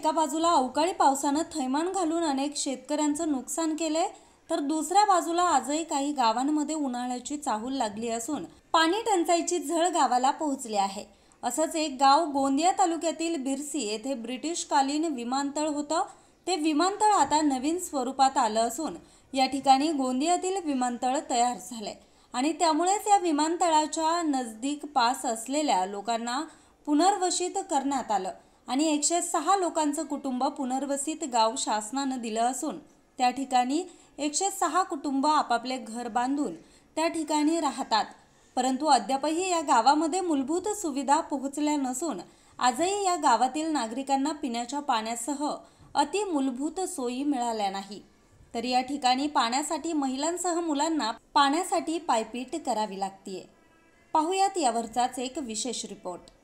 एका बाजूला अवकाळी पावसानं थैमान घालून अनेक शेतकऱ्यांचं नुकसान केलंय, तर दुसऱ्या बाजूला आजही काही गावांमध्ये उन्हाळ्याची चाहूल लागली असून पाणी टंचाईची झळ गावाला पोहोचली आहे। असंच एक गाव गोंदिया तालुक्यातील बिरसी येथे ब्रिटिशकालीन विमानतळ होतं। ते विमानतळ आता नवीन स्वरूपात आलं असून या ठिकाणी गोंदियातील विमानतळ तयार झालंय आणि त्यामुळेच या विमानतळाच्या नजदीक पास असलेल्या लोकांना पुनर्वसित करण्यात आलं आणि 106 लोकांचं कुटुंब पुनर्वसित गाव शासनानं दिलं असून त्या ठिकाणी 106 कुटुंब आपापले घर बांधून त्या ठिकाणी राहतात। परंतु अद्यापही या गावामध्ये मूलभूत सुविधा पोहोचल्या नसून आजही या गावातील नागरिकांना पिण्याच्या पाण्यासह अति मूलभूत सोयी मिळाल्या नाही। तर या ठिकाणी पाण्यासाठी महिलांसह मुलांना पाण्यासाठी पायपीट करावी लागते। पाहुयात यावरचाच एक विशेष रिपोर्ट।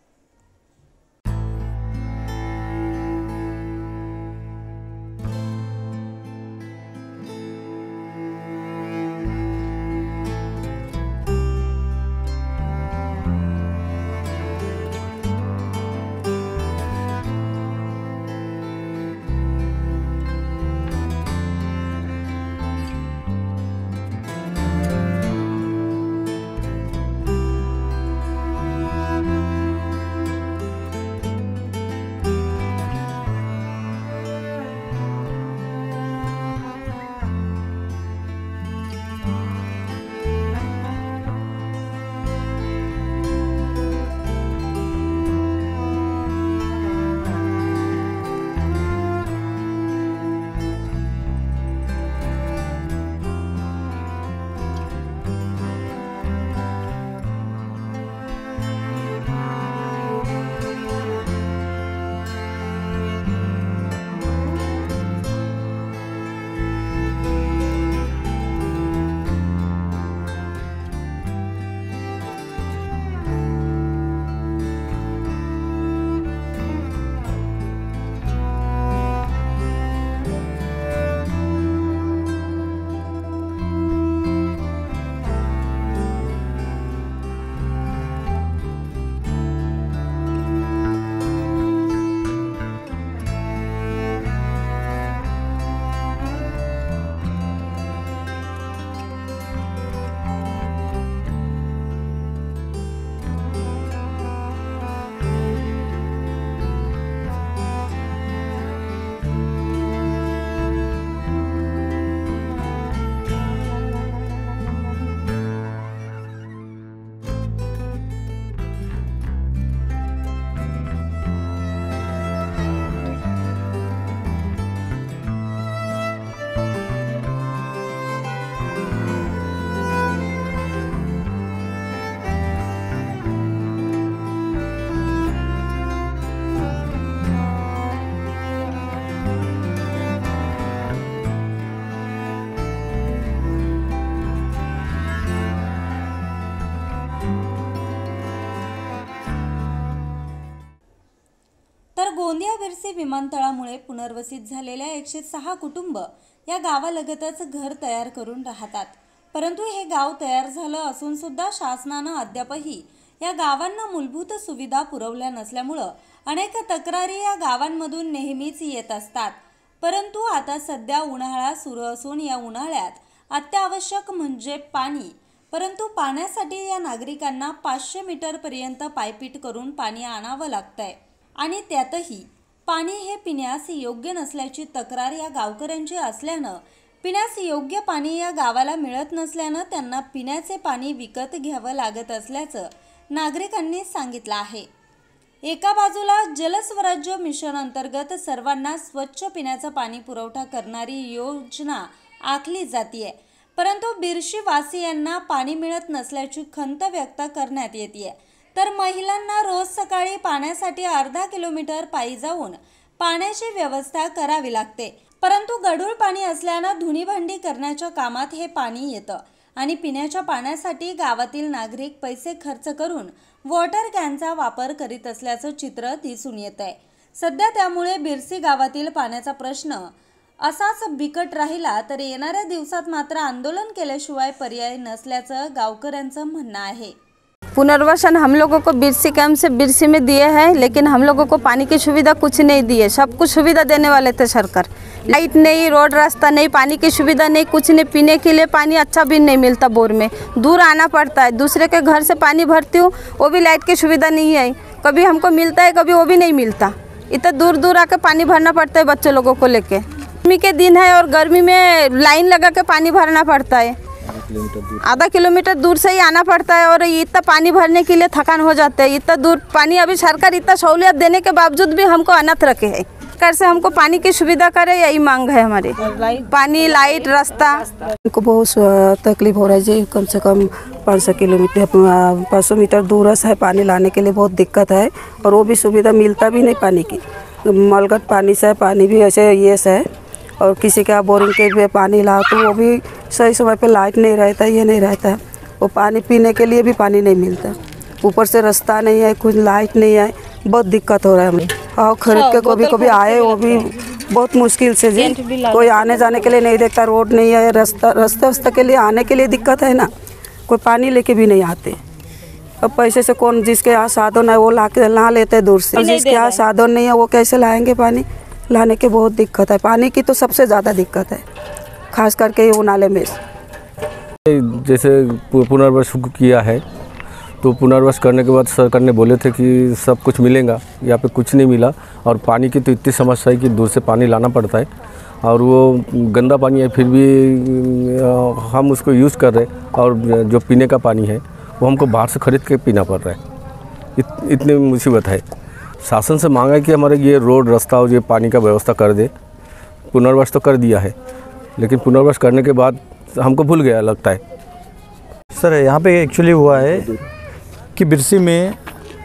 तर गोंदिया बिरसी विमानतळामुळे पुनर्वसित झालेल्या 106 कुटुंब या गावालगतच घर तयार करून राहतात। परंतु हे गाव तयार झालं असून सुद्धा शासनानं अद्यापही या गावांना मूलभूत सुविधा पुरवल्या नसल्यामुळे अनेक तक्रारी या गावांमधून नेहमीच येत असतात। परंतु आता सध्या उन्हाळा सुरू असून या उन्हाळ्यात अत्यावश्यक म्हणजे पाणी, परंतु पाण्यासाठी या नागरिकांना 500 मीटर पर्यंत पायपीट करून पाणी आणावं लागतंय आणि त्यातही पाणी हे पिण्यास योग्य नसल्याची तक्रार या गावकऱ्यांची असल्यानं पिण्यास योग्य पाणी या गावाला मिळत नसल्यानं त्यांना पिण्याचे पाणी विकत घ्यावं लागत असल्याचं नागरिकांनी सांगितलं आहे। एका बाजूला जलस्वराज्य मिशन अंतर्गत सर्वांना स्वच्छ पिण्याचं पाणी पुरवठा करणारी योजना आखली जाते, परंतु बिरशी वासियांना पाणी मिळत नसल्याची खंत व्यक्त करण्यात येते। तर महिलांना रोज सकाळी पाण्यासाठी अर्धा किलोमीटर पायी जाऊन पाण्याची व्यवस्था करावी लागते, परंतु गढूळ पाणी असल्यानं धुणी भांडी करण्याच्या कामात हे पाणी येतं आणि पिण्याच्या पाण्यासाठी गावातील नागरिक पैसे खर्च करून वॉटर कॅनचा वापर करीत असल्याचं चित्र दिसून येत आहे। सध्या त्यामुळे बिरसी गावातील पाण्याचा प्रश्न असाच बिकट राहिला तर येणाऱ्या दिवसात मात्र आंदोलन केल्याशिवाय पर्याय नसल्याचं गावकऱ्यांचं म्हणणं आहे। पुनर्वासन हम लोगों को बिरसी कैंप से बिरसी में दिए हैं, लेकिन हम लोगों को पानी की सुविधा कुछ नहीं दी है। सब कुछ सुविधा देने वाले थे सरकार, लाइट नहीं, रोड रास्ता नहीं, पानी की सुविधा नहीं, कुछ नहीं। पीने के लिए पानी अच्छा भी नहीं मिलता, बोर में दूर आना पड़ता है। दूसरे के घर से पानी भरती हूँ, वो भी लाइट की सुविधा नहीं है। कभी हमको मिलता है, कभी वो भी नहीं मिलता। इतना दूर दूर आकर पानी भरना पड़ता है बच्चों लोगों को लेके। गर्मी के दिन है और गर्मी में लाइन लगा के पानी भरना पड़ता है। आधा किलोमीटर दूर से ही आना पड़ता है और इतना पानी भरने के लिए थकान हो जाता है। इतना दूर पानी, अभी सरकार इतना सहूलियत देने के बावजूद भी हमको अनाथ रखे है। सरकार से हमको पानी की सुविधा करे, यही मांग है हमारी। पानी, लाइट, रास्ता। हमको बहुत तकलीफ हो रहा है जी। कम से कम 500 मीटर दूर से है, पानी लाने के लिए बहुत दिक्कत है और वो भी सुविधा मिलता भी नहीं पानी की। मलगट पानी से पानी भी ऐसे ये से है और किसी का बोरिंग के भी पानी लाओ तो वो भी सही समय पे लाइट नहीं रहता, ये नहीं रहता। वो पानी पीने के लिए भी पानी नहीं मिलता, ऊपर से रास्ता नहीं है, कुछ लाइट नहीं है, बहुत दिक्कत हो रहा है हमें। और खरीद के कभी आए वो भी बहुत मुश्किल से जी। कोई आने जाने के लिए नहीं देखता, रोड नहीं है, रास्ते के लिए आने के लिए दिक्कत है ना। कोई पानी लेके भी नहीं आते। अब पैसे से कौन, जिसके यहाँ साधन है वो ला लेते दूर से, जिसके यहाँ साधन नहीं है वो कैसे लाएंगे पानी। लाने के बहुत दिक्कत है, पानी की तो सबसे ज़्यादा दिक्कत है, खास करके ये नाले में। जैसे पुनर्वास किया है तो पुनर्वास करने के बाद सरकार ने बोले थे कि सब कुछ मिलेगा, यहाँ पे कुछ नहीं मिला। और पानी की तो इतनी समस्या है कि दूर से पानी लाना पड़ता है और वो गंदा पानी है, फिर भी हम उसको यूज़ कर रहे हैं। और जो पीने का पानी है वो हमको बाहर से ख़रीद के पीना पड़ रहा है। इतनी मुसीबत है। शासन से मांगा है कि हमारे ये रोड, रास्ता और ये पानी का व्यवस्था कर दे। पुनर्वास तो कर दिया है, लेकिन पुनर्वास करने के बाद हमको भूल गया लगता है। सर यहाँ पे एक्चुअली हुआ है कि बिरसी में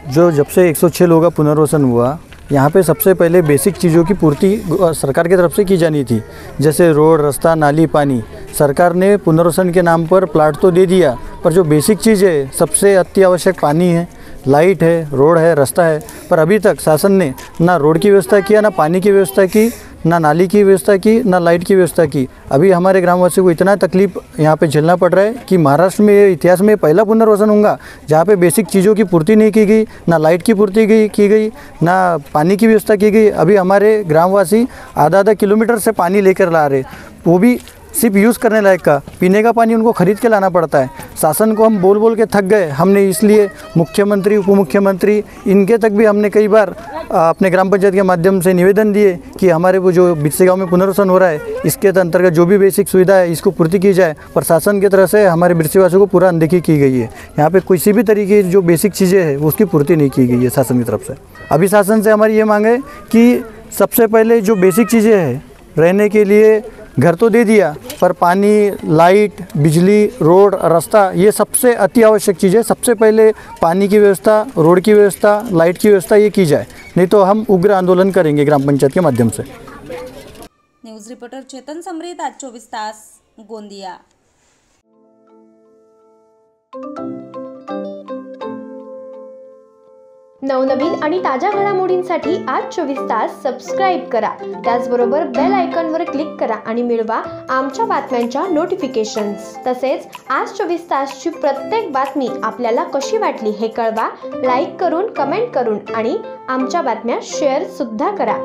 जब से 106 लोगों का पुनर्वसन हुआ, यहाँ पे सबसे पहले बेसिक चीज़ों की पूर्ति सरकार की तरफ से की जानी थी, जैसे रोड, रास्ता, नाली, पानी। सरकार ने पुनर्वसन के नाम पर प्लाट तो दे दिया, पर जो बेसिक चीज़ है, सबसे अति आवश्यक पानी है, लाइट है, रोड है, रास्ता है, पर अभी तक शासन ने ना रोड की व्यवस्था किया, ना पानी की व्यवस्था की, ना नाली की व्यवस्था की, ना लाइट की व्यवस्था की। अभी हमारे ग्रामवासियों को इतना तकलीफ यहाँ पे झेलना पड़ रहा है कि महाराष्ट्र में इतिहास में पहला पुनर्वसन होगा जहाँ पे बेसिक चीज़ों की पूर्ति नहीं की गई, ना लाइट की पूर्ति की गई, ना पानी की व्यवस्था की गई। अभी हमारे ग्रामवासी आधा किलोमीटर से पानी लेकर ला रहे, वो भी सिर्फ यूज़ करने लायक का। पीने का पानी उनको खरीद के लाना पड़ता है। शासन को हम बोल बोल के थक गए। हमने इसलिए मुख्यमंत्री, उप मुख्यमंत्री, इनके तक भी हमने कई बार अपने ग्राम पंचायत के माध्यम से निवेदन दिए कि हमारे वो जो बिरसी गाँव में पुनर्वसन हो रहा है, इसके अंतर्गत जो भी बेसिक सुविधा है इसको पूर्ति की जाए, पर शासन की तरफ से हमारे बिरसीवासियों को पूरा अनदेखी की गई है। यहाँ पे किसी भी तरीके की जो बेसिक चीज़ें हैं उसकी पूर्ति नहीं की गई है शासन की तरफ से। अभी शासन से हमारी ये मांग है कि सबसे पहले जो बेसिक चीज़ें हैं, रहने के लिए घर तो दे दिया, पर पानी, लाइट, बिजली, रोड, रास्ता, ये सबसे अति आवश्यक चीज़ है। सबसे पहले पानी की व्यवस्था, रोड की व्यवस्था, लाइट की व्यवस्था ये की जाए, नहीं तो हम उग्र आंदोलन करेंगे ग्राम पंचायत के माध्यम से। न्यूज रिपोर्टर चेतन समरीत, आज 24 तास, गोंदिया। नवनवीन आणि ताज्या घडामोडींसाठी आज 24 तास सबस्क्राईब करा। त्याचबरोबर बेल आयकॉनवर क्लिक करा आणि मिळवा आमच्या बातम्यांच्या नोटिफिकेशन्स। तसेच आज 24 तासची प्रत्येक बातमी आपल्याला कशी वाटली हे कळवा, लाईक करून, कमेंट करून आणि आमच्या बातम्या शेअर सुद्धा करा।